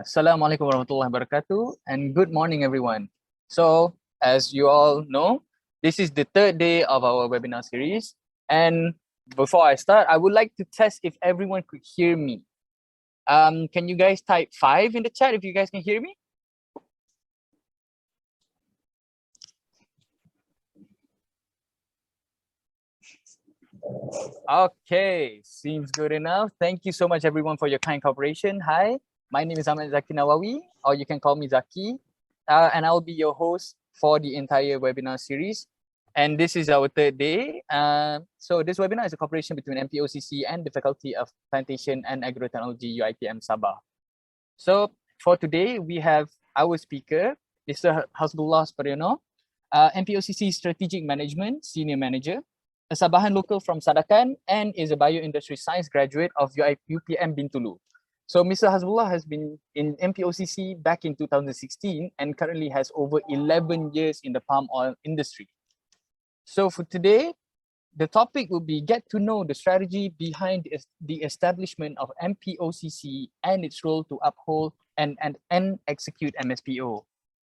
Assalamualaikum warahmatullahi wabarakatuh, and good morning, everyone. So, as you all know, this is the third day of our webinar series. And before I start, I would like to test if everyone could hear me. Can you guys type 5 in the chat if you guys can hear me? Okay, seems good enough. Thank you so much, everyone, for your kind cooperation. Hi, my name is Ahmed Zaki Nawawi, or you can call me Zaki, and I'll be your host for the entire webinar series. And this is our third day. So this webinar is a cooperation between MPOCC and the Faculty of Plantation and Agrotechnology UITM Sabah. So for today, we have our speaker, Mr. Hasbullah Spariono, MPOCC Strategic Management Senior Manager, a Sabahan local from Sadakan, and is a bioindustry science graduate of UPM Bintulu. So Mr. Hasbullah has been in MPOCC back in 2016 and currently has over 11 years in the palm oil industry. So for today, the topic will be get to know the strategy behind the establishment of MPOCC and its role to uphold and execute MSPO.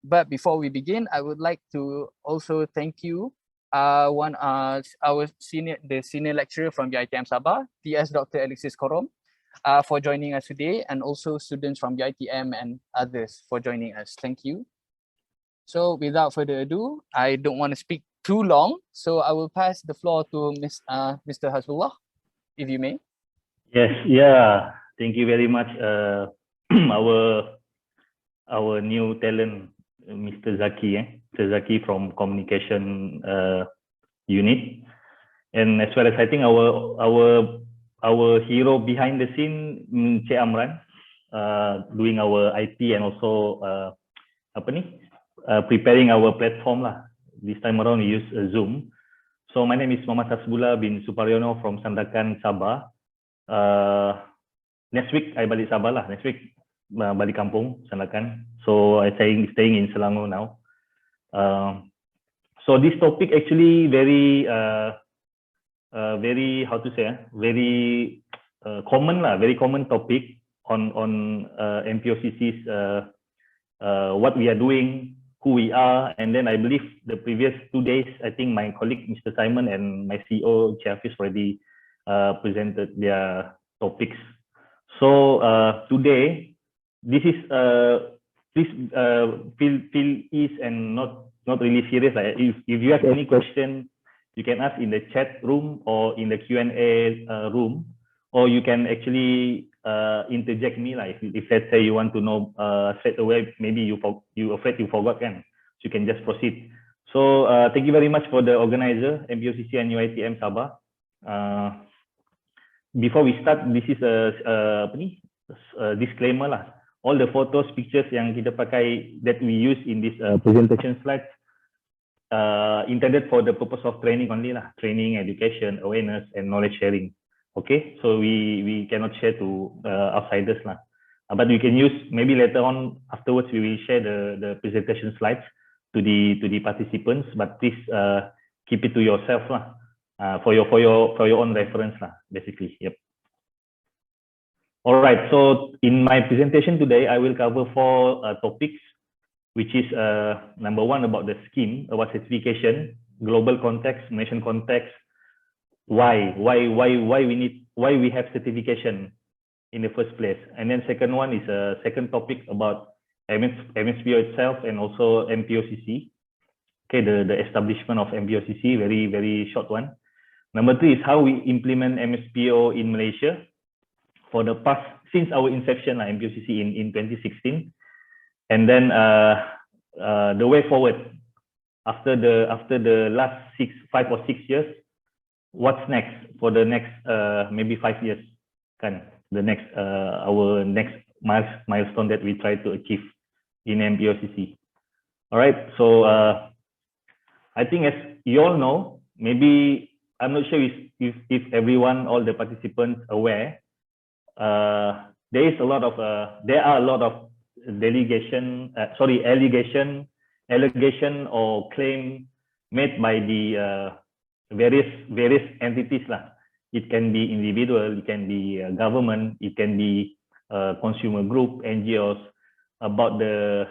But before we begin, I would like to also thank you, our senior lecturer from UITM Sabah, TS Dr. Alexis Korom, for joining us today, and also students from UITM and others for joining us. Thank you. So without further ado, I don't want to speak too long, so I will pass the floor to Mr. Hasbullah, if you may. Yes, yeah. Thank you very much, our new talent, Mr. Zaki, Mr. Zaki from Communication Unit, and as well as I think our hero behind the scene, Cik Amran, doing our IT and also preparing our platform lah. This time around we use Zoom. So my name is Muhammad Hasbullah bin Supariono from Sandakan, Sabah. Next week I balik Sabah lah. Next week balik kampung Sandakan. So I staying in Selangor now. So this topic actually very how to say very common lah, very common topic on MPOCC's what we are doing, who we are, and then I believe the previous 2 days, I think my colleague Mr. Simon and my CEO Chafiz already presented their topics. So today, this is please feel ease and not really serious. Like if you have any question, you can ask in the chat room or in the Q&A room, or you can actually interject me, like if let's say you want to know straight away, maybe you afraid you forgot, so you can just proceed. So thank you very much for the organizer, MPOCC and UITM Sabah. Before we start, this is a disclaimer lah. All the photos, pictures yang kita pakai that we use in this presentation slides intended for the purpose of training only lah, training, education, awareness, and knowledge sharing. Okay, so we cannot share to outsiders lah. But we can use, maybe later on afterwards we will share the presentation slides to the participants. But please keep it to yourself lah, for your own reference lah, basically. Yep. All right. So in my presentation today, I will cover 4 topics, which is number 1 about the scheme, about certification, global context, nation context. Why we have certification in the first place, and then second one is a second topic about MSPO itself and also MPOCC. Okay, the establishment of MPOCC, very short one. Number 3 is how we implement MSPO in Malaysia for the past, since our inception MPOCC in 2016, and then the way forward after the last 5 or 6 years. What's next for the next maybe 5 years, the next our next milestone that we try to achieve in MPOCC. All right, so I think as you all know, maybe I'm not sure if everyone, all the participants aware, there are a lot of allegation or claim made by the various entities lah. It can be individual, it can be government, it can be consumer group, NGOs, about the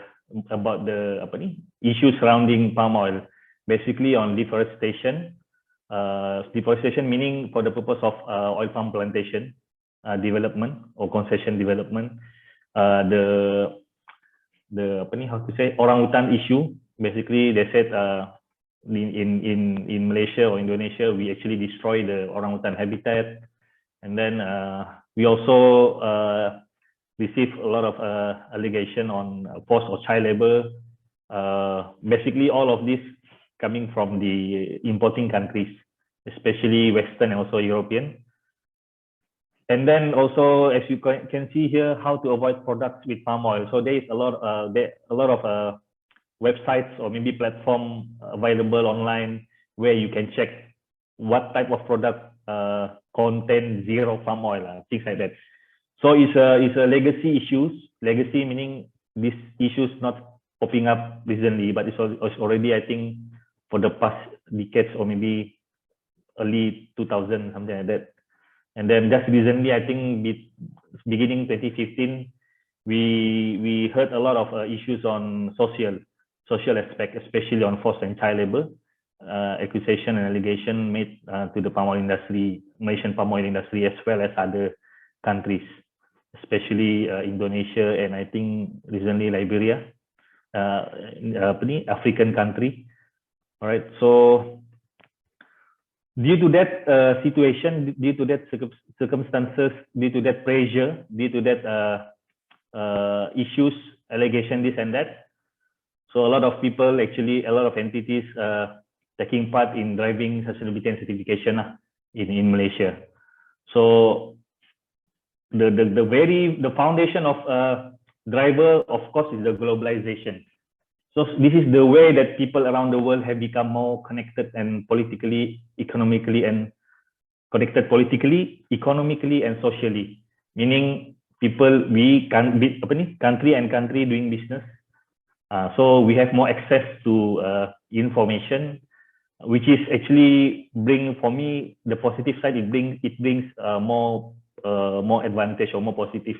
apa ni, issues surrounding palm oil, basically on deforestation. Deforestation meaning for the purpose of oil palm plantation development or concession development. The apa ni, how to say, orangutan issue. Basically, they said in Malaysia or Indonesia, we actually destroy the orangutan habitat, and then we also receive a lot of allegation on forced or child labor. Basically, all of this coming from the importing countries, especially Western and also European. And then also, as you can see here, how to avoid products with palm oil. So there is a lot of websites or maybe platform available online where you can check what type of product contain zero palm oil, things like that. So it's a legacy issues. Legacy meaning this issues not popping up recently, but it's already, I think, for the past decades or maybe early 2000, something like that. And then just recently, I think beginning 2015, we heard a lot of issues on social aspect, especially on forced and child labor, accusation and allegation made to the palm oil industry, Malaysian palm oil industry, as well as other countries, especially Indonesia and I think recently Liberia, African country. All right, so due to that situation, due to that circumstances, due to that pressure, due to that issues, allegation, this and that, so a lot of people, actually, a lot of entities taking part in driving sustainability and certification in Malaysia. So the foundation of driver, of course, is the globalization. So this is the way that people around the world have become more connected and politically, economically, and connected politically, economically, and socially. Meaning people, we can be country and country doing business. So we have more access to information, which is actually bring, for me, the positive side. It brings more advantage or more positive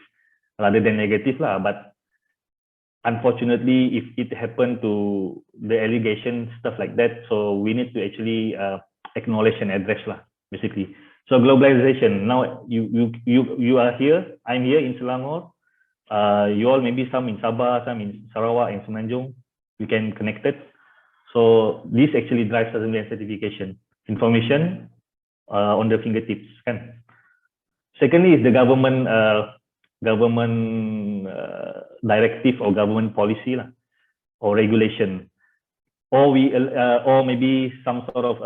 rather than negative lah. But unfortunately, if it happened to the allegation, stuff like that, so we need to actually acknowledge and address lah, basically. So globalization, now you are here, I'm here in Selangor, you all maybe some in Sabah, some in Sarawak, in Semenanjung, we can connect it. So this actually drives sustainability and certification. Information on the fingertips. Kan? Secondly is the government directive or government policy lah, or regulation, or or maybe some sort of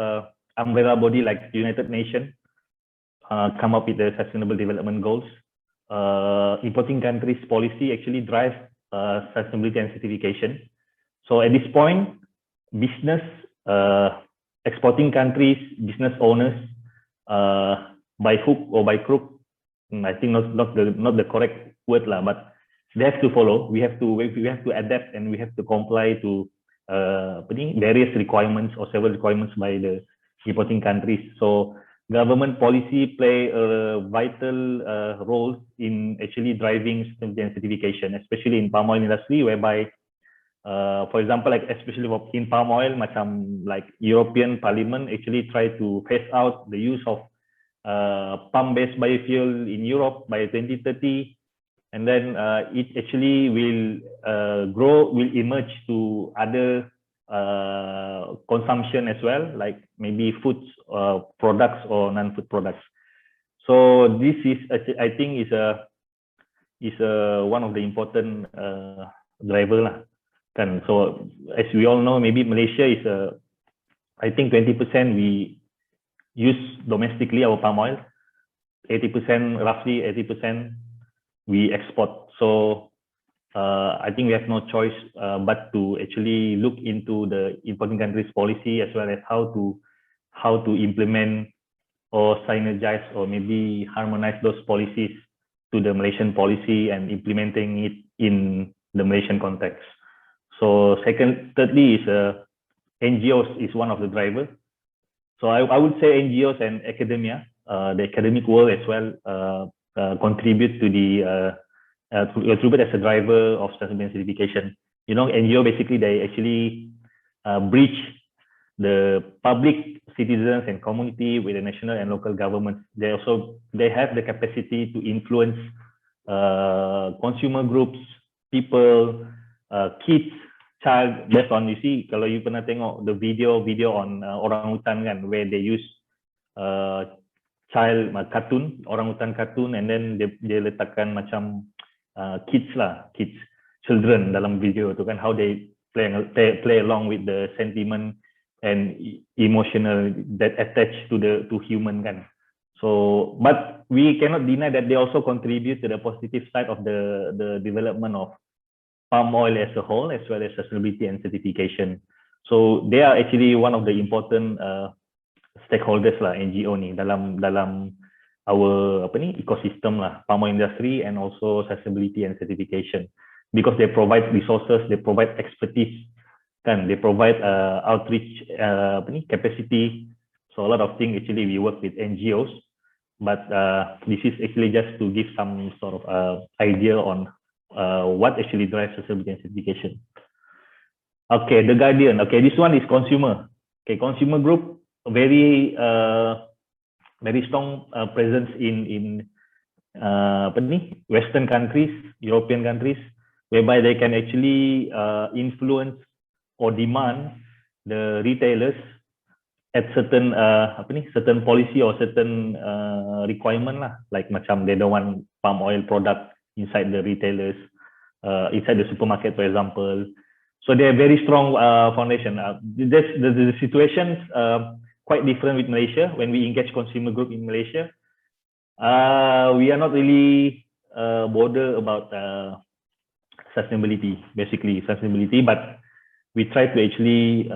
umbrella body like United Nations come up with the Sustainable Development Goals. Importing countries policy actually drives sustainability and certification. So at this point, business, exporting countries, business owners, by hook or by crook, I think not the correct word lah, but they have to follow. We have to adapt and we have to comply to various requirements or several requirements by the importing countries. So government policy play a vital role in actually driving sustainability and certification, especially in palm oil industry, whereby for example, like especially in palm oil, macam like European Parliament actually try to phase out the use of palm-based biofuel in Europe by 2030, and then it actually will will emerge to other consumption as well, like maybe foods products or non-food products. So this is, I think, is one of the important driver lah. Kan? So as we all know, maybe Malaysia is I think 20% we use domestically our palm oil, 80%, roughly 80% we export. So I think we have no choice but to actually look into the importing countries policy, as well as how to implement or synergize or maybe harmonize those policies to the Malaysian policy and implementing it in the Malaysian context. So thirdly is NGOs is one of the drivers. So I would say NGOs and academia, the academic world as well, contribute to the attributed as a driver of sustainability certification. You know, NGO basically they actually bridge the public, citizens and community with the national and local governments. They have the capacity to influence consumer groups, people, kids, child, based on, you see, kalau you pernah tengok the video on orangutan kan, where they use child cartoon, orangutan cartoon, and then dia letakkan macam kids, children dalam video tu kan, how they play along with the sentiment and emotional that attach to human kan. So, but we cannot deny that they also contribute to the positive side of the development of palm oil as a whole, as well as sustainability and certification. So they are actually one of the important stakeholders lah, NGO ni dalam our ecosystem lah, palm oil industry and also sustainability and certification, because they provide resources, they provide expertise, kan, they provide outreach capacity. So a lot of things actually we work with NGOs, but this is actually just to give some sort of idea on what actually drives sustainability and certification. Okay, The Guardian. Okay, this one is consumer. Okay, consumer group, very strong presence in Western countries, European countries, whereby they can actually influence or demand the retailers at certain certain policy or certain requirement lah, like macam they don't want palm oil product inside the retailers, inside the supermarket, for example. So they are very strong foundation. The situations quite different with Malaysia. When we engage consumer group in Malaysia, we are not really bothered about sustainability, but we try to actually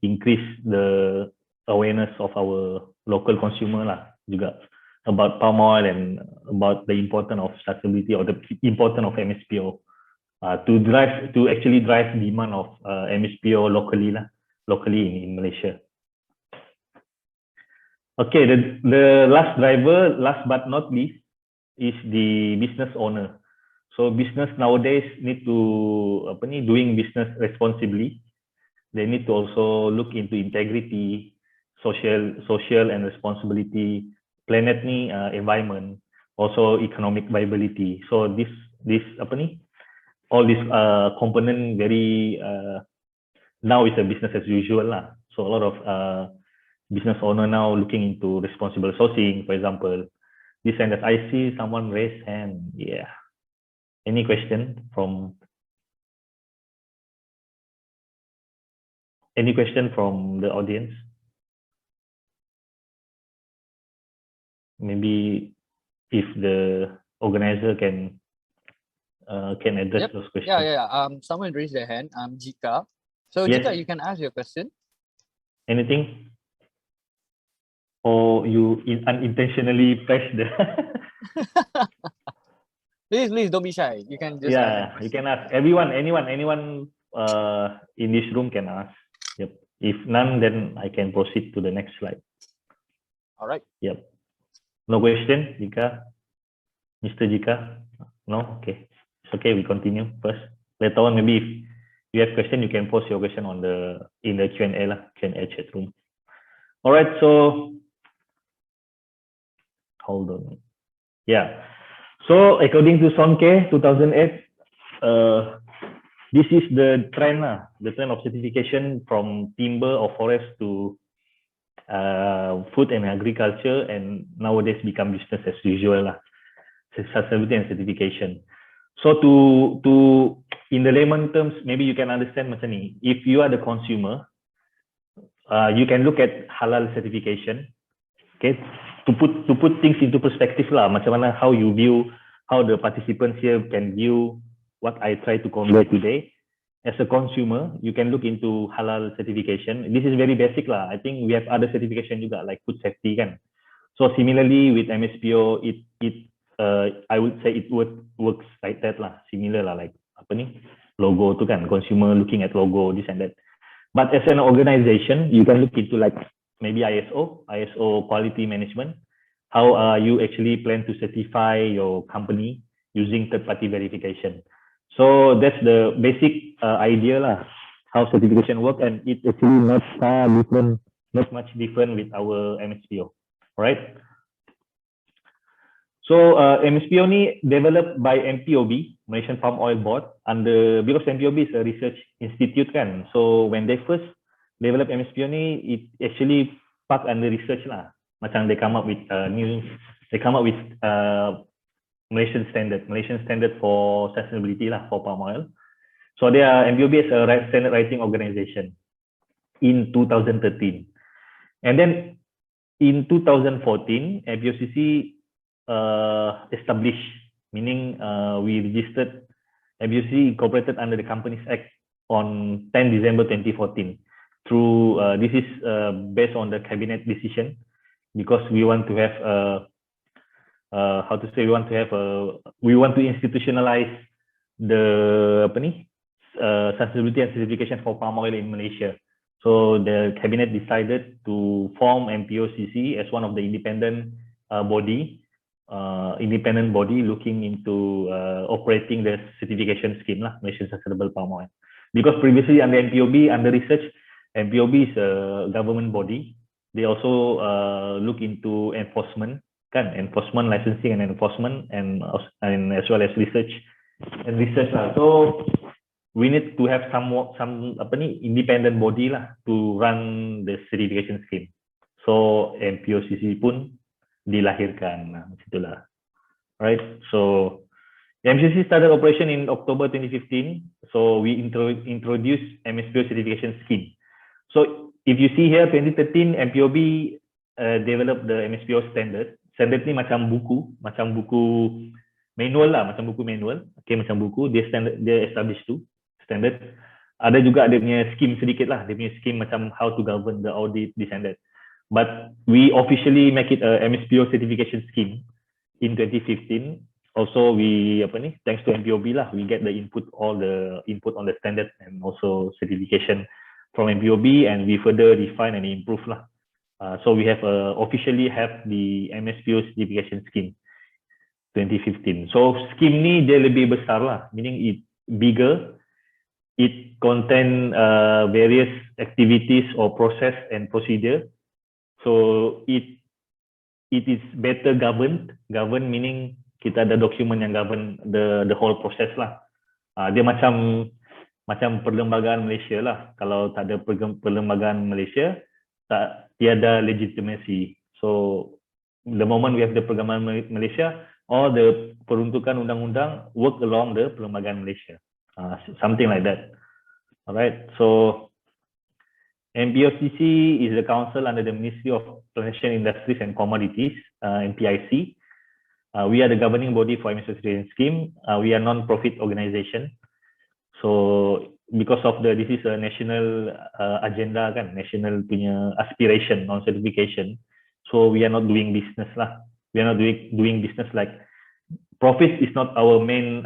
increase the awareness of our local consumer lah juga about palm oil and about the importance of sustainability or the importance of MSPO to actually drive demand of MSPO locally in Malaysia. Okay, the last driver, last but not least, is the business owner. So business nowadays need to doing business responsibly. They need to also look into integrity, social and responsibility, planet ni, environment, also economic viability. So this all this component very now is a business as usual lah. So a lot of business owner now looking into responsible sourcing, for example. This and that. I see someone raise hand. Yeah. Any question from the audience? Maybe if the organizer can address those questions. Yeah. Someone raised their hand. Jika. So yes. Jika, you can ask your question. Anything? Or you unintentionally press the Please don't be shy. You can just ask. You can ask. Anyone in this room can ask. Yep. If none, then I can proceed to the next slide. All right. Yep. No question, Jika? Mr. Jika? No? Okay. It's okay, we continue first. Later on, maybe if you have question, you can post your question in the Q&A chat room. All right, so hold on. Yeah. So according to Sonke 2008, this is the trend of certification from timber or forest to food and agriculture, and nowadays become business as usual sustainability and certification. So to in the layman terms, maybe you can understand macam ni. If you are the consumer, you can look at halal certification. Okay, to put things into perspective lah, macam mana how the participants here can view what I try to convey today. As a consumer, you can look into halal certification. This is very basic lah. I think we have other certification juga like food safety kan. So similarly with MSPO, I would say it works like that lah. Similar lah, like logo tu kan, consumer looking at logo, this and that. But as an organization, you can look into like maybe ISO quality management. How you actually plan to certify your company using third-party verification. So that's the basic idea lah, how certification work, and it actually not much different with our MSPO, right? So MSPO ni developed by MPOB, Malaysian Palm Oil Board, because MPOB is a research institute kan. So when they first develop MSPO ni, it actually park under research lah. Macam they come up with Malaysian standard for sustainability lah for palm oil. So they are MPOB is a standard writing organization in 2013, and then in 2014 MPOCC established, meaning we registered MPOCC incorporated under the Companies Act on 10 December 2014. Through this is based on the cabinet decision, because we want to have we want to institutionalize the sustainability and certification for palm oil in Malaysia. So the cabinet decided to form MPOCC as one of the independent body looking into operating the certification scheme lah, Malaysian Sustainable Palm Oil. Because previously under MPOB, under research, MPOB is a government body. They also look into enforcement licensing and enforcement, and as well as research lah. So we need to have some independent body lah to run the certification scheme. So MPOCC pun dilahirkan, itulah, right? So MPOCC started operation in October 2015. So we introduced MSPO certification scheme. So if you see here, 2013 MPOB developed the MSPO standard. Standard ni macam buku manual lah, macam buku dia standard, dia establish tu standard. Ada juga dia punya scheme sedikit lah, dia punya scheme macam how to govern the audit, the standard. But we officially make it a MSPO certification scheme in 2015. Also we thanks to MPOB lah, we get all the input on the standard and also certification from MPOB, and we further refine and improve lah. So we have officially have the MSPO certification scheme 2015. So scheme ni dia lebih besar lah, meaning it bigger. It contain various activities or process and procedure. So it is better governed meaning kita ada dokumen yang govern the whole process lah. Dia macam perlembagaan Malaysia lah. Kalau tak ada perlembagaan Malaysia, tiada legitimacy. So the moment we have the perlembagaan Malaysia, all the peruntukan undang-undang work along the perlembagaan Malaysia. Something like that. Alright, so MPOCC is the council under the Ministry of Plantation, Industries and Commodities, MPIC. We are the governing body for MSPO certification scheme. We are non-profit organization. So because of this is a national agenda kan, national punya aspiration on certification. So we are not doing business lah. We are not doing business like profit is not our main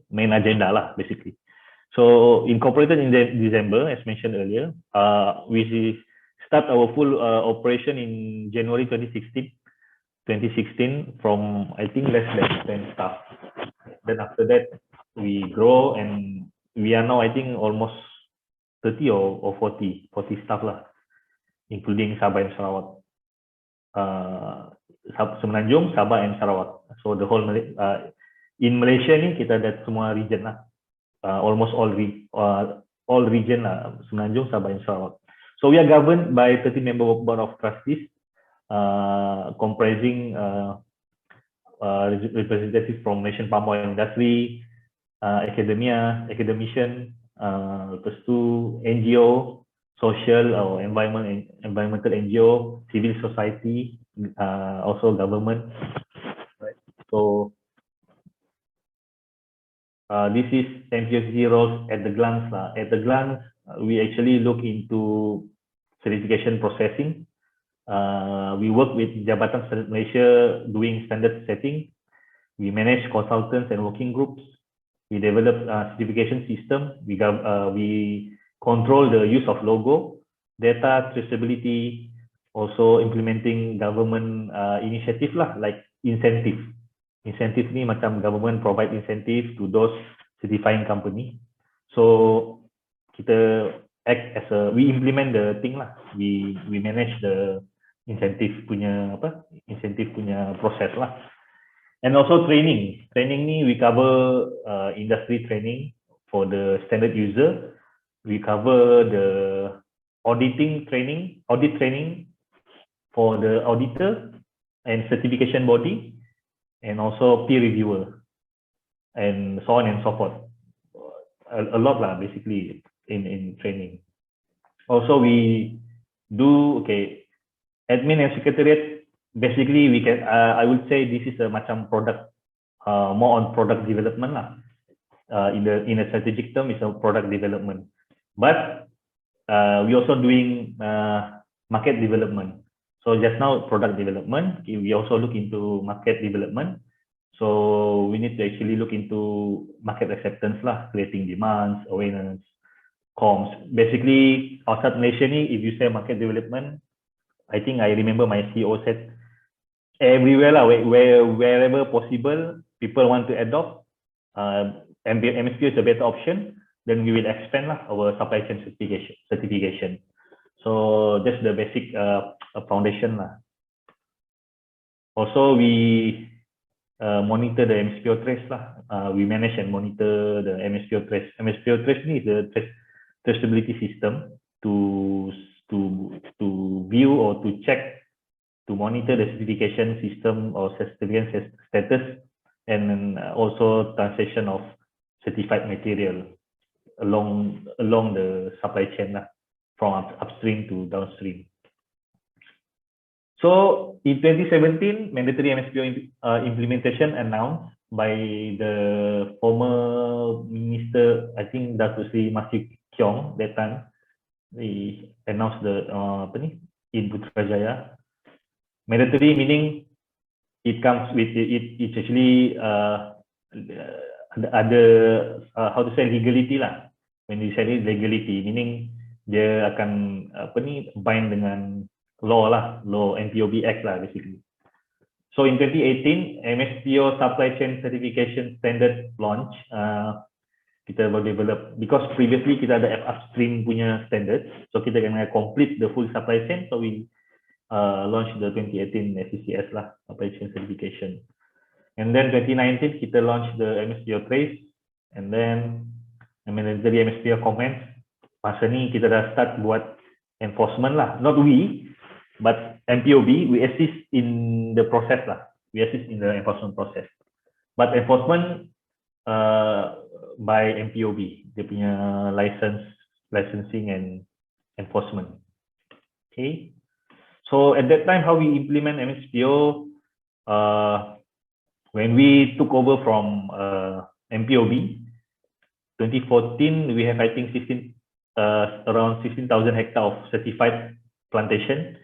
main agenda lah basically. So incorporated in December, as mentioned earlier, we start our full operation in January 2016 from I think less than 10 staff. Then after that we grow and we are now I think almost 30 or 40 staff lah, including Sabah and Sarawak. Semenanjung, Sabah and Sarawak. So the whole in Malaysia ni kita ada semua region lah. Almost all region lah, Semenanjung, Sabah and Sarawak. So we are governed by 30-member board of trustees, comprising representatives from Malaysian palm oil industry, academician, lepas tu NGO, social or environmental NGO, civil society, also government. Right. So this is MPOCC roles at the glance. At the glance, we actually look into certification processing. We work with Jabatan Standard Malaysia doing standard setting. We manage consultants and working groups. We develop certification system. We control the use of logo, data traceability, also implementing government initiative lah, like incentive. incentive ni macam government provide incentive to those certifying company. So kita act as we implement the thing lah. We manage the incentive punya proses lah. And also training ni we cover industry training for the standard user. We cover the audit training for the auditor and certification body, and also peer reviewer, and so on and so forth. A lot lah basically in training. Also we do admin and secretariat. Basically we can I would say this is a macam product, more on product development lah. In a strategic term, it's a product development, but we also doing market development. So just now product development, we also look into market development. So we need to actually look into market acceptance lah, creating demands, awareness, comms. Basically, outside Malaysia ni, if you say market development, I think I remember my CEO said, everywhere lah, wherever possible, people want to adopt, MSPO is a better option, then we will expand lah our supply chain certification. So that's the basic foundation lah. Also, we monitor the MSPO trace lah. We manage and monitor the MSPO trace. MSPO trace ni is the traceability system to view or to check, to monitor the certification system or certification status, and also transition of certified material along the supply chain lah, from upstream to downstream. So in 2017, mandatory MSPO implementation announced by the former minister, I think Datuk Seri Masih Keong, that time. We announced the in Putrajaya. Mandatory meaning it comes with it's actually ada how to say legality lah. When we say legality, meaning dia akan bind dengan law lah, law MPOB Act lah basically. So in 2018, MSPO Supply Chain Certification Standard launch. Kita boleh develop, because previously kita ada upstream punya standard, so kita kena complete the full supply chain. So we launched the 2018 SCCS lah, Supply Chain Certification. And then 2019 kita launch the MSPO Trace, and then mandatory MSPO comments. Masa ni kita dah start buat enforcement lah, not we, but MPOB, we assist in the process lah. We assist in the enforcement process. But enforcement by MPOB, dia punya licensing and enforcement. Okay. So at that time, how we implement MSPO, when we took over from MPOB, 2014, we have I think around 16,000 hectares of certified plantation.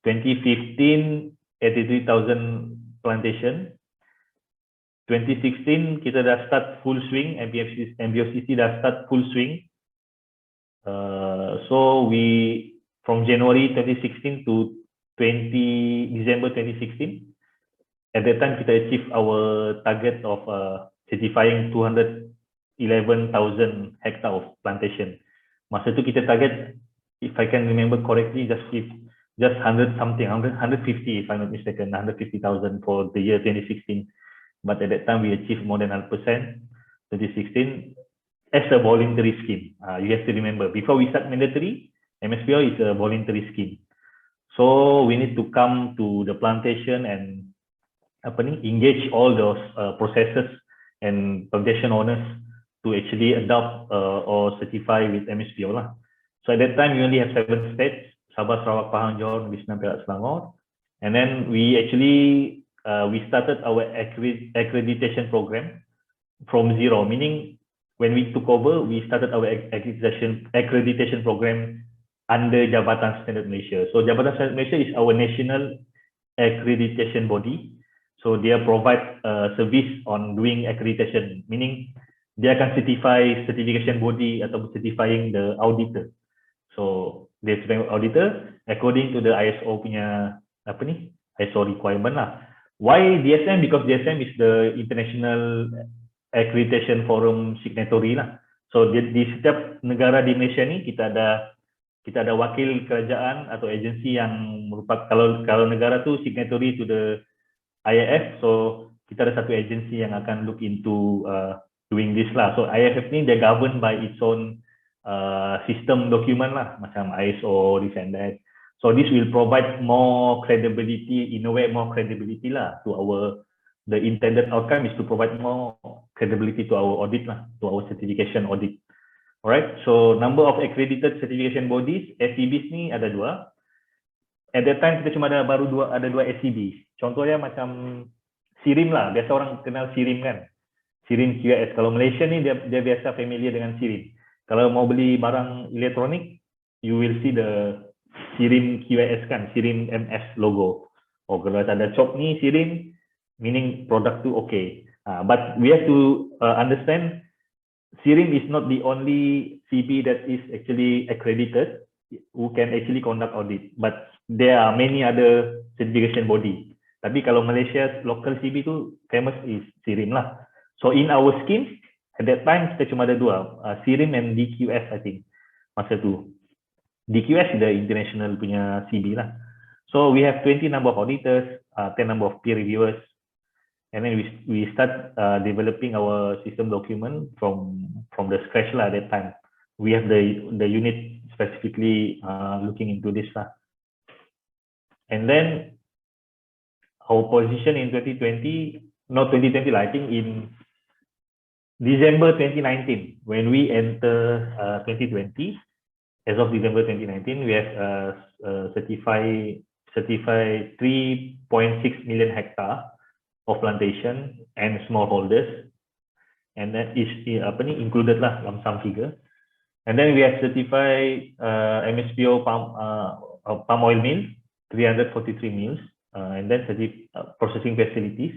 2015, 83,000 plantation. 2016 kita dah start full swing, MBOCC dah start full swing. So we from January 2016 to December 2016, at that time kita achieve our target of certifying 211,000 hectares of plantation. Masa tu kita target, if I can remember correctly, just 100 something, 150 if I'm not mistaken, 150,000 for the year 2016. But at that time we achieved more than 100%, 2016, as a voluntary scheme. You have to remember, before we start mandatory, MSPO is a voluntary scheme. So we need to come to the plantation and engage all those processes and plantation owners to actually adopt or certify with MSPO lah. So at that time we only have 7 states, Sabah, Sarawak, Pahang, Johor, Vietnam, Perak, Selangor. And then we actually we started our accreditation program from zero, meaning when we took over, we started our accreditation program under Jabatan Standard Malaysia. So Jabatan Standard Malaysia is our national accreditation body. So they provide service on doing accreditation, meaning dia akan certification body atau certifying the auditor. So they certify auditor according to the ISO punya ISO requirement lah. Why DSM? Because DSM is the International Accreditation Forum signatory lah. So di setiap negara di Malaysia ni kita ada wakil kerajaan atau agensi yang merupakan kalau negara tu signatory to the IIF, so kita ada satu agensi yang akan look into doing this lah. So IIF ni dia governed by its own system document lah, macam ISO, this and that. So this will provide more credibility, in a way more credibility lah to the intended outcome is to provide more credibility to our audit lah, to our certification audit. Alright, so number of accredited certification bodies, SCBs ni ada 2. At that time kita cuma ada dua SCBs. Contohnya macam SIRIM lah, biasa orang kenal SIRIM kan. SIRIM QS. Kalau Malaysia ni dia biasa familiar dengan SIRIM. Kalau mau beli barang elektronik, you will see the SIRIM QS kan, SIRIM MS logo. Oh, kalau ada shop ni SIRIM, meaning product tu okay. But we have to understand, SIRIM is not the only CB that is actually accredited who can actually conduct audit, but there are many other certification body. Tapi kalau Malaysia local CB tu famous is SIRIM lah. So in our scheme at that time kita cuma ada 2, SIRIM and DQS I think masa tu. DQS is the international punya CB lah. So we have 20 number of auditors, 10 number of peer reviewers, and then we start developing our system document from the scratch lah at that time. We have the unit specifically looking into this lah. And then our position in 2020, not 2020 lah, I think in December 2019, when we enter 2020, as of December 2019, we have certified 3.6 million hectare of plantation and smallholders, and that is included lah lump sum figure. And then we have certified MSPO palm oil mill, 343 mills, and then processing facilities,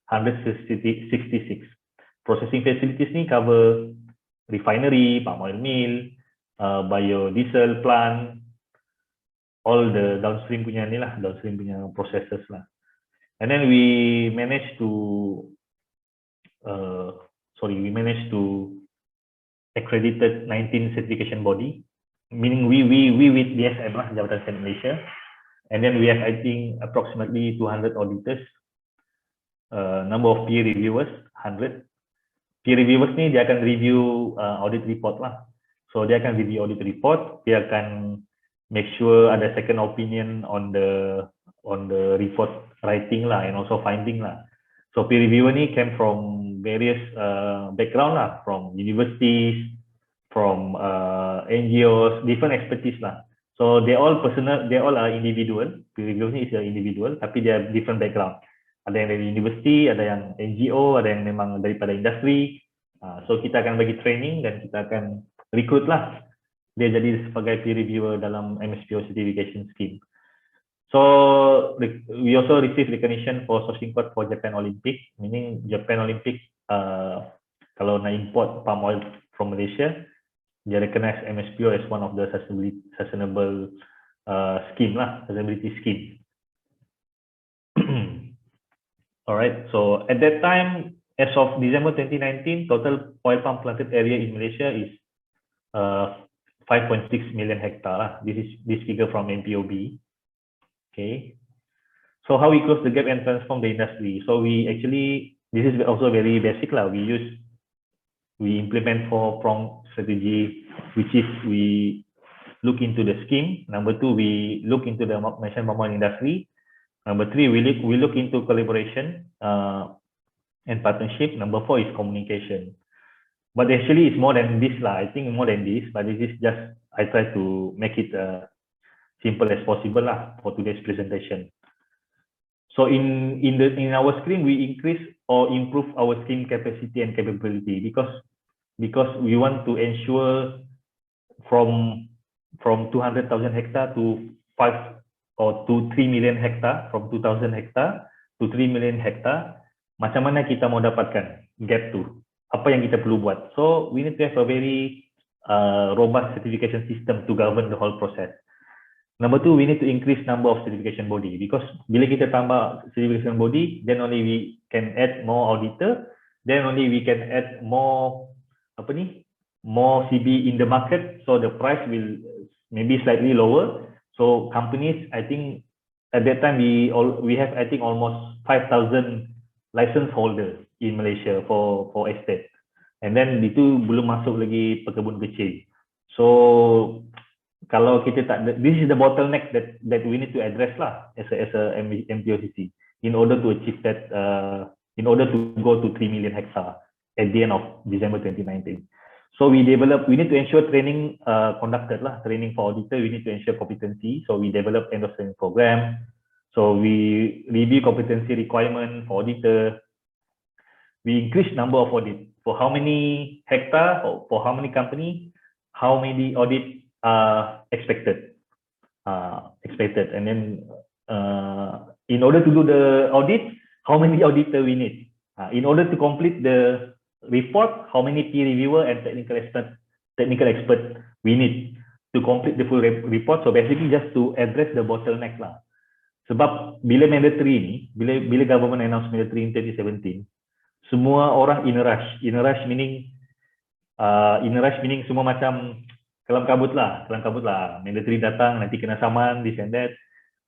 166. Processing facilities ni cover refinery, palm oil mill, biodiesel plant, all the downstream punya ni lah, downstream punya processes lah. And then we managed to accredited 19 certification body, meaning we with DSM lah, Jabatan Sdm Malaysia. And then we have I think approximately 200 auditors, number of peer reviewers 100. Peer reviewers ni dia akan review audit report lah. So dia akan review audit report, dia akan make sure ada second opinion on the report writing lah and also finding lah. So peer reviewer ni came from various background lah, from universities, from NGOs, different expertise lah. So they all are individual. Peer reviewer ni is a individual, tapi dia different background. Ada yang dari university, ada yang NGO, ada yang memang daripada industri. So kita akan bagi training dan kita akan recruit lah dia jadi sebagai peer reviewer dalam MSPO certification scheme. So we also receive recognition for sourcing code for Japan Olympic, meaning Japan Olympic kalau nak import palm oil from Malaysia, dia recognize MSPO as one of the sustainable scheme lah, sustainability scheme. Alright, so at that time, as of December 2019, total oil palm planted area in Malaysia is 5.6 million hectare. This figure from MPOB. Okay, so how we close the gap and transform the industry? So we actually, this is also very basic lah. We implement 4-pronged strategy, which is we look into the scheme. Number 2, we look into the Malaysian palm oil industry. Number 3, we look into collaboration and partnership. Number 4 is communication. But actually, it's more than this lah. I think more than this, but this is just I try to make it simple as possible lah for today's presentation. So in our scheme, we increase or improve our scheme capacity and capability because we want to ensure from 200,000 hectare to 5 or to 3 million hectare, from 2,000 hectare to 3 million hectare. Macam mana kita mau dapatkan gap tu? Apa yang kita perlu buat? So we need to have a very robust certification system to govern the whole process. Number two, we need to increase number of certification body, because bila kita tambah certification body, then only we can add more auditor, then only we can add more more CB in the market, so the price will maybe slightly lower. So companies, I think at that time we have I think almost 5,000 license holders in Malaysia for estate, and then itu belum masuk lagi pekebun kecil. So kalau kita tak, this is the bottleneck that we need to address lah as a MPOCC in order to achieve that, in order to go to 3 million hectare at the end of December 2019. So we need to ensure training conducted lah, training for auditor. We need to ensure competency. So we develop endorsement program. So we review competency requirement for auditor. We increase number of audit for how many hectare or for how many company, how many audit expected, and then in order to do the audit, how many auditor we need, in order to complete the report, how many peer reviewer and technical expert we need to complete the full report. So basically just to address the bottleneck lah. Sebab bila mandatory ni, bila government announce mandatory in 2017, semua orang in a rush meaning semua macam kelam kabut lah, mandatory datang nanti kena saman, this and that.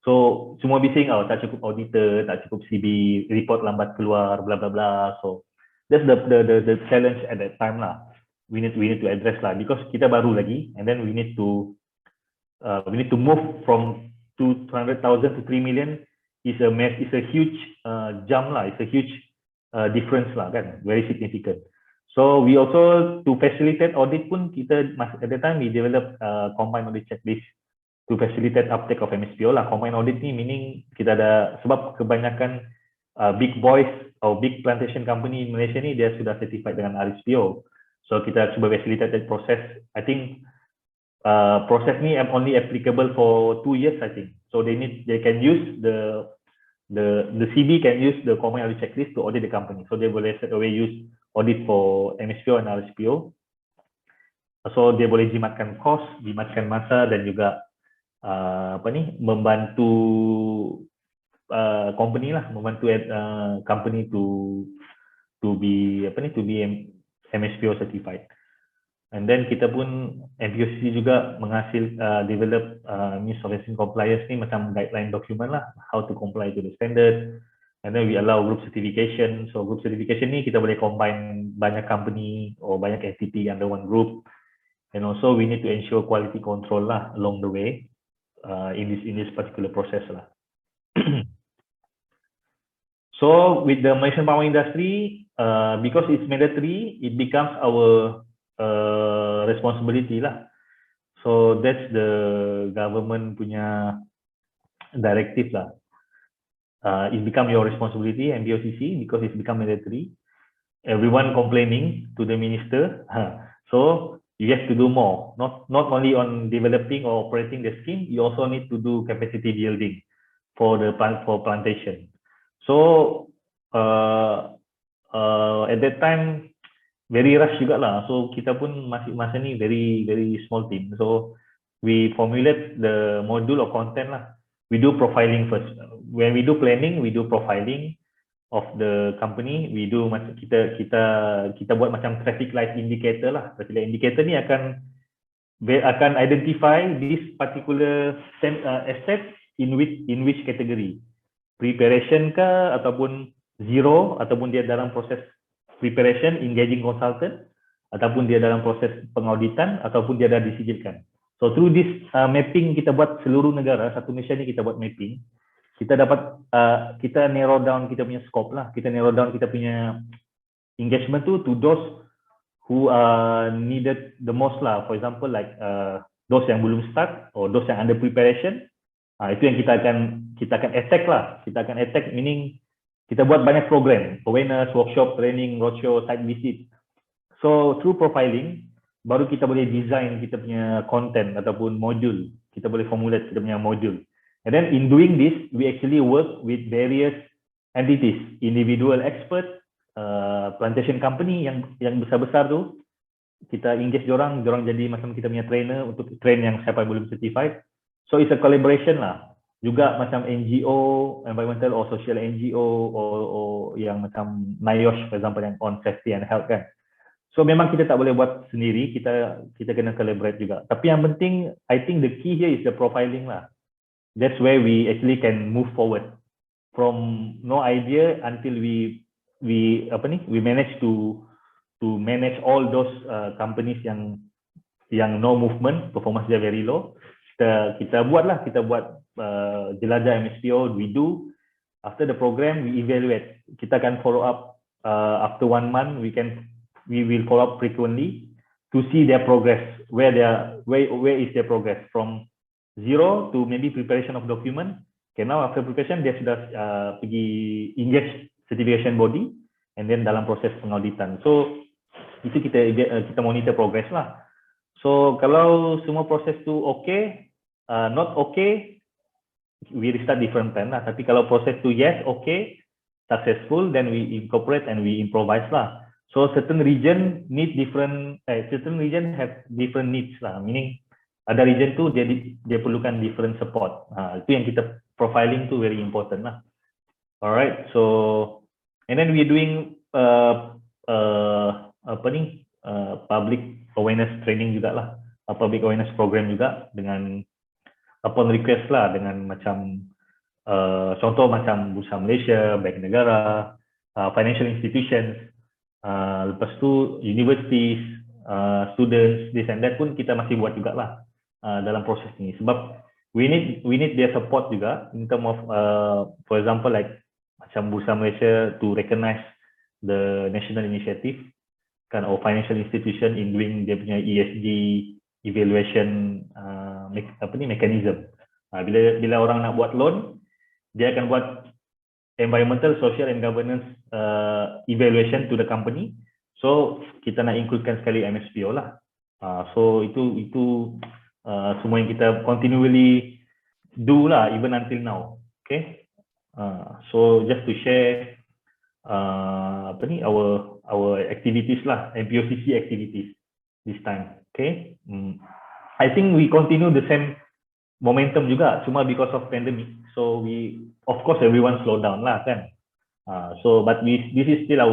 So semua bising, tak cukup auditor, tak cukup CB, report lambat keluar, bla bla bla. So that's the challenge at that time lah. We need to address lah, because kita baru lagi, and then we need to move from 200,000 to 3 million is a huge jump lah, it's a huge difference lah kan, very significant. So we also, to facilitate audit pun, kita at the time we develop combined audit checklist to facilitate uptake of MSPO lah. Combined audit ni meaning kita ada, sebab kebanyakan big boys atau big plantation company in Malaysia ni dia sudah certified dengan RSPO. So kita cuba facilitate that process. I think process ni only applicable for 2 years I think. So they can use the CB can use the combined audit checklist to audit the company. So they boleh straight away use audit for MSPO and RSPO. So dia boleh jimatkan kos, jimatkan masa, dan juga membantu company lah, membantu company to be MSPO certified. And then kita pun MPOCC juga develop new solvency compliance ni macam guideline document lah, how to comply to the standard. And then we allow group certification. So group certification ni kita boleh combine banyak company or banyak entity under one group. And also we need to ensure quality control lah along the way in this particular process lah. So with the Malaysian power industry, because it's mandatory, it becomes our responsibility lah. So that's the government punya directive lah. It become your responsibility, MPOCC, because it's become mandatory. Everyone complaining to the minister. So you have to do more. Not only on developing or operating the scheme, you also need to do capacity building for plantation. So at that time very rush juga lah. So kita pun masih masa ni very small team. So we formulate the module or content lah. We do profiling first. When we do planning, we do profiling of the company. We do kita buat macam traffic light indicator lah. Traffic light indicator ni akan identify this particular asset in which category. Preparation ke, ataupun zero, ataupun dia dalam proses preparation, engaging consultant, ataupun dia dalam proses pengauditan, ataupun dia dah disijilkan. So through this mapping kita buat seluruh negara, satu Malaysia ni kita buat mapping, kita dapat kita narrow down kita punya scope lah, kita narrow down kita punya engagement tu to those who needed the most lah. For example like those yang belum start or those yang under preparation, itu yang kita akan attack lah. Kita akan attack meaning kita buat banyak program, awareness, workshop, training, roadshow, site visit. So through profiling baru kita boleh design kita punya content ataupun module. Kita boleh formulate kita punya module. And then in doing this, we actually work with various entities, individual expert, plantation company yang besar-besar tu. Kita engage diorang jadi macam kita punya trainer untuk train yang siapa yang belum certified. So it's a collaboration lah. Juga macam NGO, environmental or social NGO or yang macam NIOSH for example yang on safety and health kan. So memang kita tak boleh buat sendiri, kita kena collaborate juga. Tapi yang penting, I think the key here is the profiling lah. That's where we actually can move forward from no idea until we manage to manage all those companies yang no movement, performance dia very low. Kita buat jelajah MSPO, we do. After the program, we evaluate. Kita akan follow up after 1 month. We will follow up frequently to see their progress. Where is their progress from zero to maybe preparation of document. Okay, now after preparation dia sudah pergi engage certification body and then dalam proses pengauditan. So itu kita monitor progress lah. So kalau semua proses tu okay, not okay, we restart different plan lah. Tapi kalau proses tu yes, okay, successful, then we incorporate and we improvise lah. So certain region have different needs lah. Meaning ada region tu dia perlukan different support. Itu yang kita profiling tu very important lah. Alright, so and then we doing public awareness training juga lah, public awareness program juga dengan upon request lah, dengan macam contoh macam Bursa Malaysia, Bank Negara, financial institutions, lepas tu universities, students, this and that pun kita masih buat juga lah dalam proses ini. Sebab we need their support juga in term of for example like macam Bursa Malaysia to recognize the national initiative kan, or financial institution in doing dia punya ESG evaluation mechanism. Bila orang nak buat loan, dia akan buat environmental, social and governance evaluation to the company. So kita nak includekan sekali MSPO lah. So itu semua yang kita continually do lah even until now. Okay. So just to share our activities lah, MPOCC activities this time. Okay. I think we continue the same momentum juga, cuma because of pandemic. So of course everyone slow down lah kan. So but this is still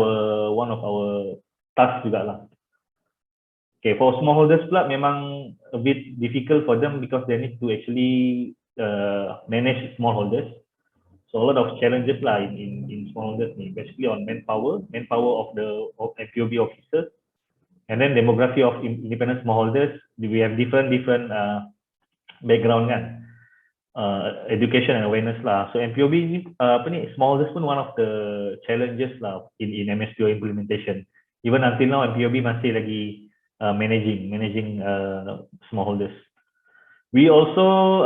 one of our tasks juga lah. Okay, for smallholders pula memang a bit difficult for them because they need to actually manage smallholders. So a lot of challenges lah in smallholders ni, especially on manpower of MPOB officers, and then demography of independent smallholders. We have different background kan, education and awareness lah. So MPOB ni smallholders pun one of the challenges lah in MSPO implementation. Even until now MPOB masih lagi managing smallholders. We also,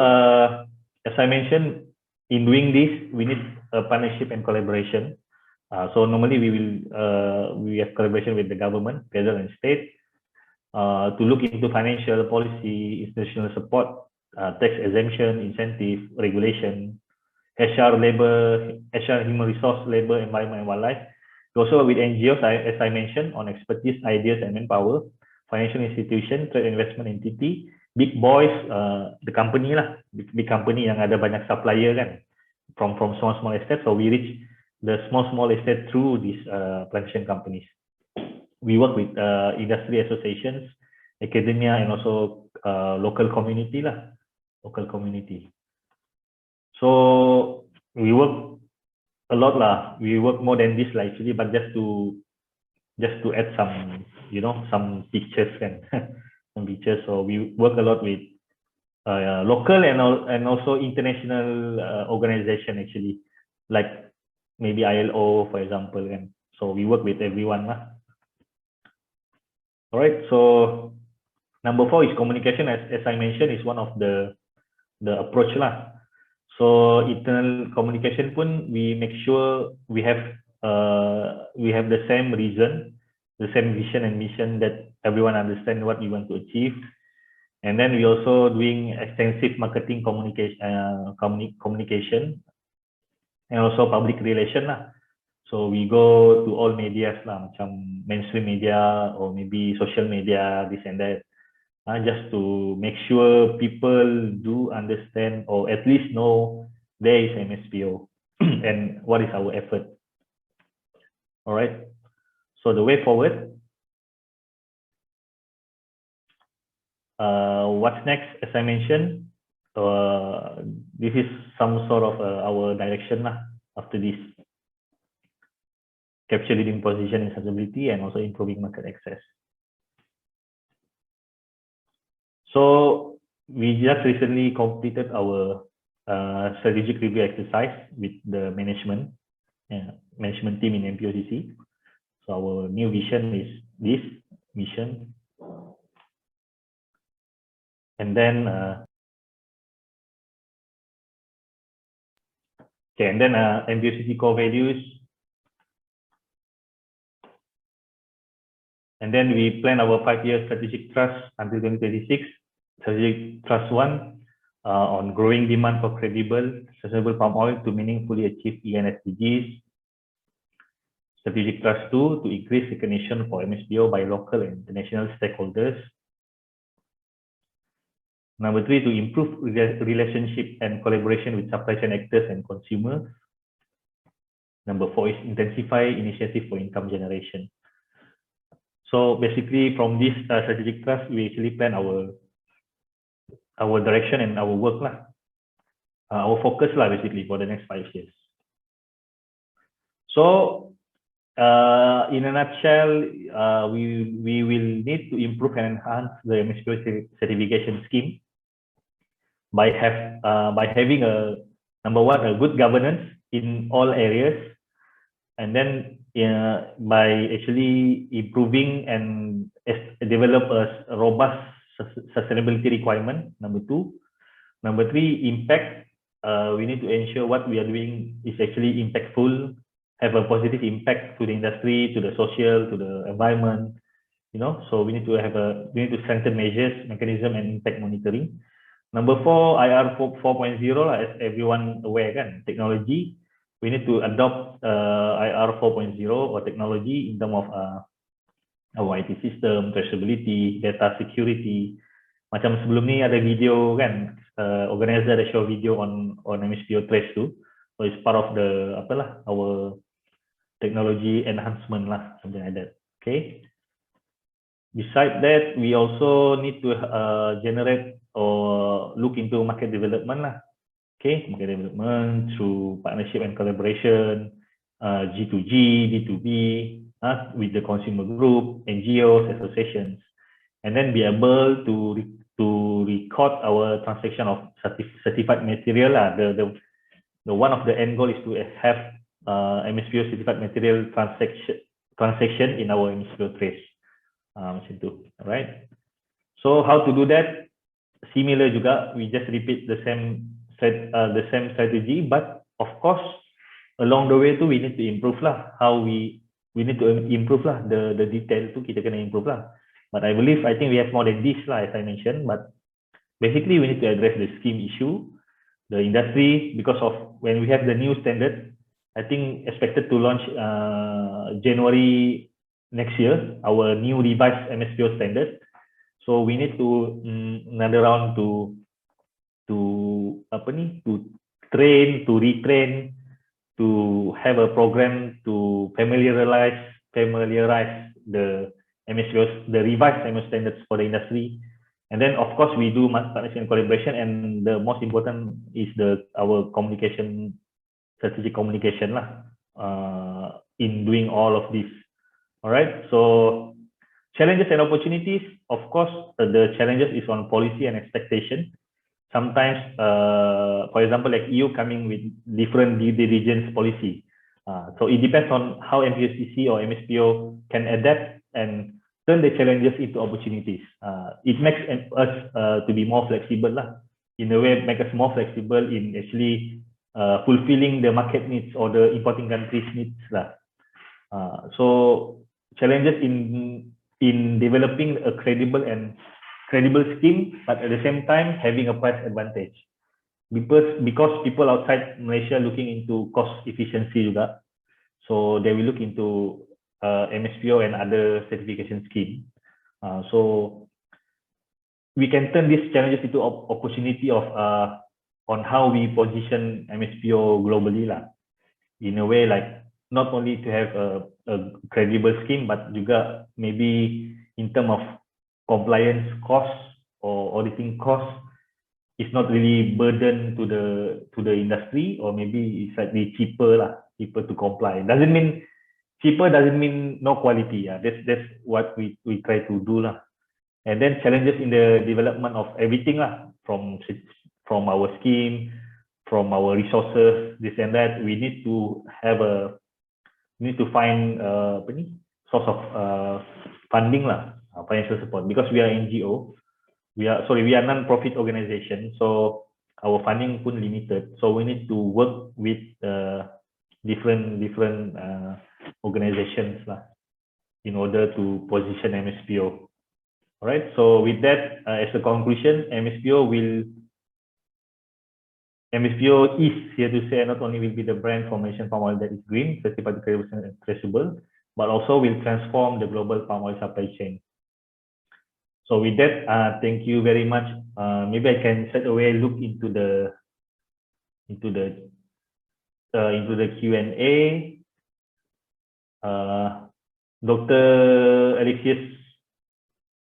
as I mentioned, in doing this, we need a partnership and collaboration. So normally we have collaboration with the government, federal and state, to look into financial policy, institutional support, tax exemption, incentive, regulation, HR, labor, HR, human resource, labor, environment and wildlife. We also work with NGOs, as I mentioned, on expertise, ideas and manpower, financial institution, trade investment entity, big boys, the company lah, big company yang ada banyak supplier kan, from small estate. So we reach the small estate through these plantation companies. We work with industry associations, academia, and also local community lah, local community. So we work a lot lah. We work more than this lah actually, but just to add some, some pictures kan. Some pictures. So we work a lot with local and also international organization actually, like maybe ILO for example kan. So we work with everyone lah. Alright, so number 4 is communication. As I mentioned, is one of the approach lah. So internal communication pun we make sure we have the same reason, the same vision and mission, that everyone understand what we want to achieve. And then we also doing extensive marketing communication and also public relation lah. So we go to all medias lah, macam mainstream media or maybe social media, this and that. just to make sure people do understand or at least know there is MSPO and what is our effort. All right. So the way forward, what's next? As I mentioned, this is some sort of our direction lah after this. Capture leading position in sustainability and also improving market access. So we just recently completed our strategic review exercise with the management team in MPOCC. So our new vision is this mission, and then MPOCC core values, and then we plan our 5-year strategic thrust until 2026. Strategic thrust 1 on growing demand for credible, sustainable palm oil to meaningfully achieve EN SDGs. Strategic thrust 2 to increase recognition for MSPO by local and international stakeholders. Number 3, to improve relationship and collaboration with supply chain actors and consumers. Number 4 is intensify initiative for income generation. So basically, from this strategic thrust, we actually plan our direction and our work lah, our focus lah basically for the next 5 years. So in a nutshell, we will need to improve and enhance the MSPO certification scheme by having number 1, a good governance in all areas, and then by actually improving and develop a robust sustainability requirement. Number 2. Number 3, impact. We need to ensure what we are doing is actually impactful, have a positive impact to the industry, to the social, to the environment. So we need to strengthen measures, mechanism, and impact monitoring. Number 4, IR 4.0 as everyone aware kan, technology. We need to adopt IR 4.0 or technology in terms of our IT system, traceability, data security. Macam sebelum ni ada video kan, organizer ada show video on MSPO Trace tu. So it's part of the our technology enhancement lah, something like that. Okay. Besides that, we also need to generate or look into market development lah. Okay, market development through partnership and collaboration, G2G, B2B, with the consumer group, NGOs, associations, and then be able to record our transaction of certified material lah. The one of the end goal is to have MSPO certified material transaction in our MSPO Trace. Macam tu, alright. So how to do that? Similar juga, we just repeat the same strategy, but of course along the way tu we need to improve lah. How we need to improve lah, the detail tu kita kena improve lah. But I think we have more than this lah, as I mentioned. But basically we need to address the scheme issue, the industry, because of when we have the new standard, I think expected to launch January next year, our new revised MSPO standard. So we need to another round to train, to retrain, to have a program to familiarize the MSPO, the revised MSPO standards for the industry. And then of course we do partnership and collaboration, and the most important is our communication, strategic communication lah, in doing all of this. All right, so challenges and opportunities. Of course, the challenges is on policy and expectation. Sometimes, for example, like EU coming with different due diligence policy. So it depends on how MPOCC or MSPO can adapt and turn the challenges into opportunities. It makes us to be more flexible lah. In a way, make us more flexible in actually fulfilling the market needs or the importing countries' needs lah. So challenges in developing a credible scheme, but at the same time having a price advantage, because people outside Malaysia looking into cost efficiency juga, so they will look into MSPO and other certification scheme. So we can turn these challenges into opportunity of on how we position MSPO globally lah. In a way, like not only to have a credible scheme, but juga maybe in terms of compliance costs or auditing costs, it's not really burden to the industry, or maybe it's slightly cheaper to comply. Doesn't mean cheaper doesn't mean no quality. That's what we try to do lah. And then challenges in the development of everything lah, from our scheme, from our resources, this and that. We need to find source of funding lah, financial support, because we are NGO. We are non-profit organization, so our funding pun limited. So we need to work with different organizations lah, in order to position MSPO. All right. So with that, as a conclusion, MSPO is here to say not only will be the brand for Malaysian palm oil that is green, certified, credible, and traceable, but also will transform the global palm oil supply chain. So with that, thank you very much. Maybe I can straight away look into the Q&A. Dr. Alexius,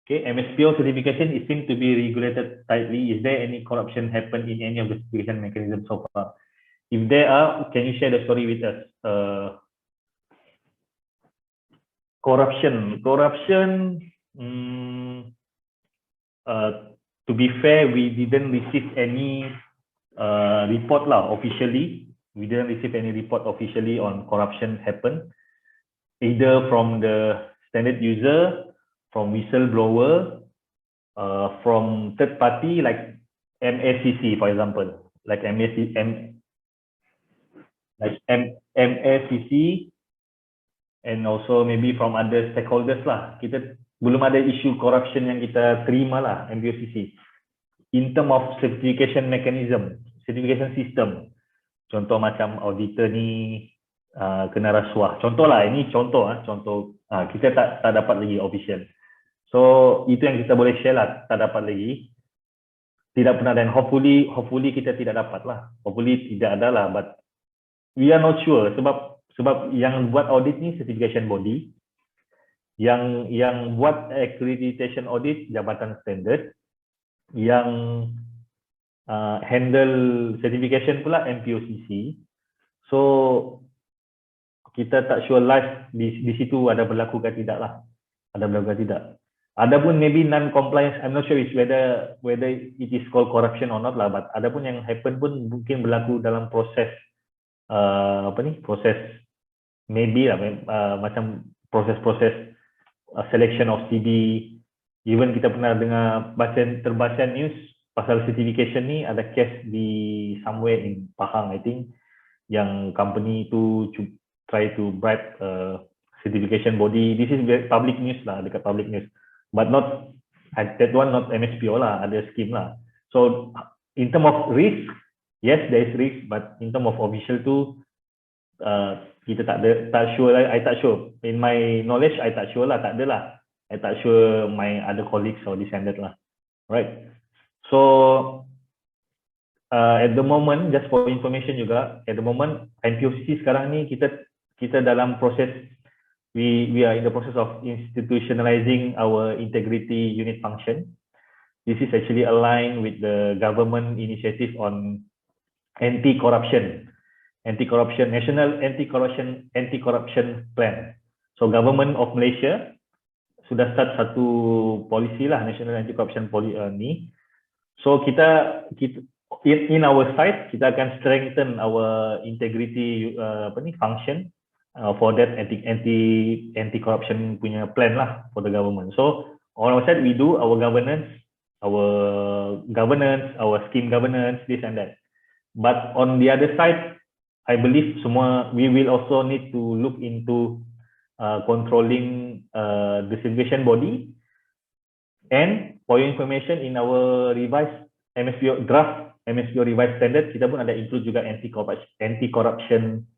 okay, MSPO certification is seemed to be regulated tightly. Is there any corruption happen in any of the certification mechanisms so far? If there are, can you share the story with us? Corruption. To be fair, we didn't receive any report lah officially. We didn't receive any report officially on corruption happen, either from the standard user, from whistleblower, from third party like MACC, for example, like MACC, and also maybe from other stakeholders lah. Kita belum ada isu corruption yang kita terima lah, MPOCC. In term of certification mechanism, certification system, contoh macam auditor ni kena rasuah. Contoh lah, ini contoh kita tak dapat lagi official. So itu yang kita boleh share lah, tak dapat lagi. Tidak pernah, dan hopefully kita tidak dapat lah. Hopefully tidak ada lah, but we are not sure sebab yang buat audit ni certification body, yang buat accreditation audit jabatan standard, yang handle certification pula MPOCC. So kita tak sure live di situ ada berlaku ke tidak lah, ada berlaku ke tidak. Ada pun maybe non-compliance, I'm not sure whether it is called corruption or not lah, but ada pun yang happen pun mungkin berlaku dalam proses proses maybe lah, macam proses selection of CD. Even kita pernah dengar terbaca news pasal certification ni, ada case di somewhere in Pahang, I think, yang company tu try to bribe certification body. This is public news lah, dekat public news, but not that one, not MSPO lah, ada scheme lah. So in term of risk, yes, there is risk, but in term of official tu kita tak sure lah. I tak sure, in my knowledge I tak sure lah, tak ada lah. I tak sure my other colleagues or descendant lah, right? So at the moment, just for information juga, at the moment MPOCC sekarang ni kita dalam proses, we are in the process of institutionalizing our integrity unit function. This is actually aligned with the government initiative on anti-corruption, national anti-corruption plan. So government of Malaysia sudah start satu polisi lah, national anti-corruption ni. So kita in our side, kita akan strengthen our integrity function for that anti-corruption punya plan lah for the government. So on our side, we do our governance, our scheme governance, this and that. But on the other side, I believe we will also need to look into controlling the certification body. And for your information, in our revised draft MSPO revised standard, kita pun ada include juga anti-corruption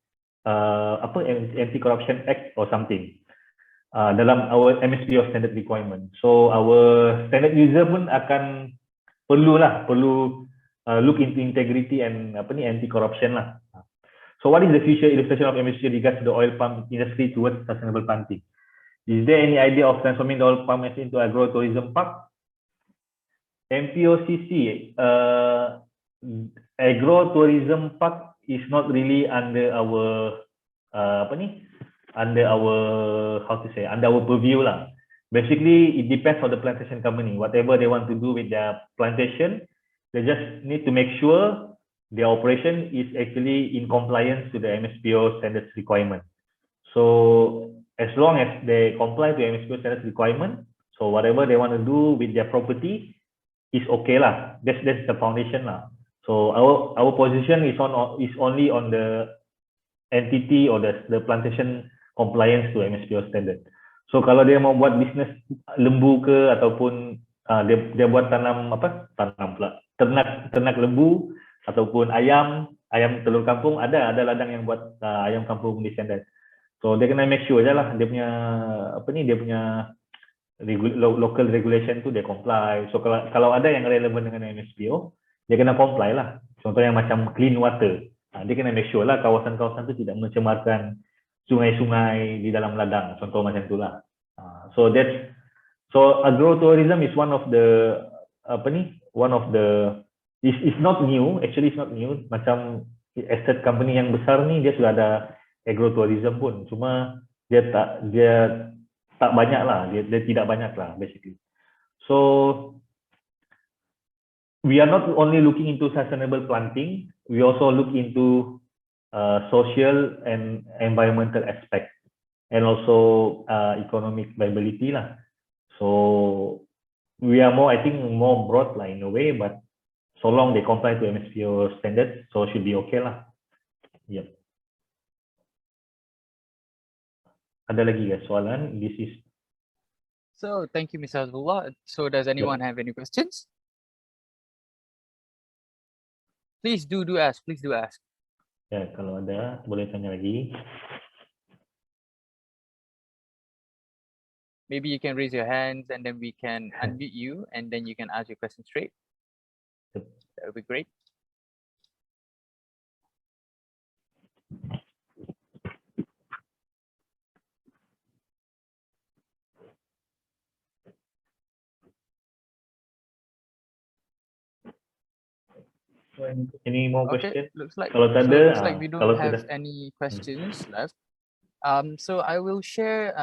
Act or something. dalam our MSPO standard requirement. So our standard user pun akan perlu look into integrity and anti-corruption lah. So what is the future illustration of MSPO regards to the oil palm industry towards sustainable planting? Is there any idea of transforming the oil palm into agro-tourism park? MPOCC, agro-tourism park is not really under our under our purview lah. Basically, it depends on the plantation company. Whatever they want to do with their plantation, they just need to make sure their operation is actually in compliance to the MSPO standards requirement. So as long as they comply to MSPO standards requirement, so whatever they want to do with their property is okay lah. That's the foundation lah. So our position is only on the entity or the plantation compliance to MSPO standard. So kalau dia mau buat bisnes lembu ke ataupun dia buat ternak lembu ataupun ayam telur kampung, ada ladang yang buat ayam kampung di standard. So dia kena make sure je lah dia punya local regulation tu dia comply. So kalau ada yang relevan dengan MSPO, dia kena comply lah. Contohnya macam clean water, dia kena make sure lah kawasan-kawasan tu tidak mencemarkan sungai-sungai di dalam ladang, contoh macam itulah. So agrotourism is one of the it's not new, actually it's not new. Macam estate company yang besar ni dia sudah ada agrotourism pun, cuma dia tak banyak lah, dia tidak banyak lah basically. So we are not only looking into sustainable planting, we also look into social and environmental aspect, and also economic viability lah. So we are more, I think, more broad lah in a way, but so long they comply to MSPO standards, so should be okay lah. Yep. Ada lagi guys soalan? This is. So thank you, Mr. Hasbullah. So does anyone have any questions? Please do ask. Please do ask. Ya, kalau ada boleh tanya lagi. Maybe you can raise your hands and then we can unmute you and then you can ask your question straight. That would be great. Any more Okay, questions? looks like Kalau tak looks ada, like we don't have any questions left. So I will share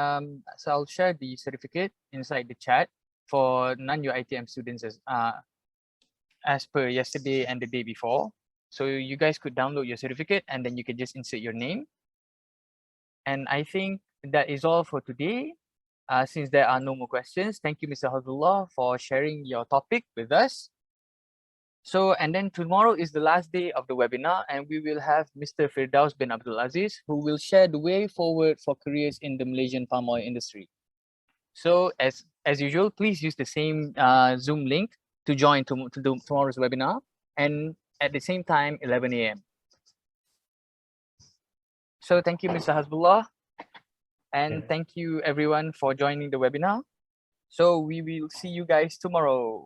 so I'll share the certificate inside the chat for non-UiTM students as per yesterday and the day before. So you guys could download your certificate and then you can just insert your name. And I think that is all for today. Since there are no more questions, thank you, Mr. Hasbullah, for sharing your topic with us. So, and then tomorrow is the last day of the webinar and we will have Mr. Firdaus bin Abdul Aziz, who will share the way forward for careers in the Malaysian palm oil industry. So as usual, please use the same Zoom link to join tomorrow's webinar, and at the same time, 11 a.m. So thank you, Mr. Hasbullah, and thank you everyone for joining the webinar. So we will see you guys tomorrow.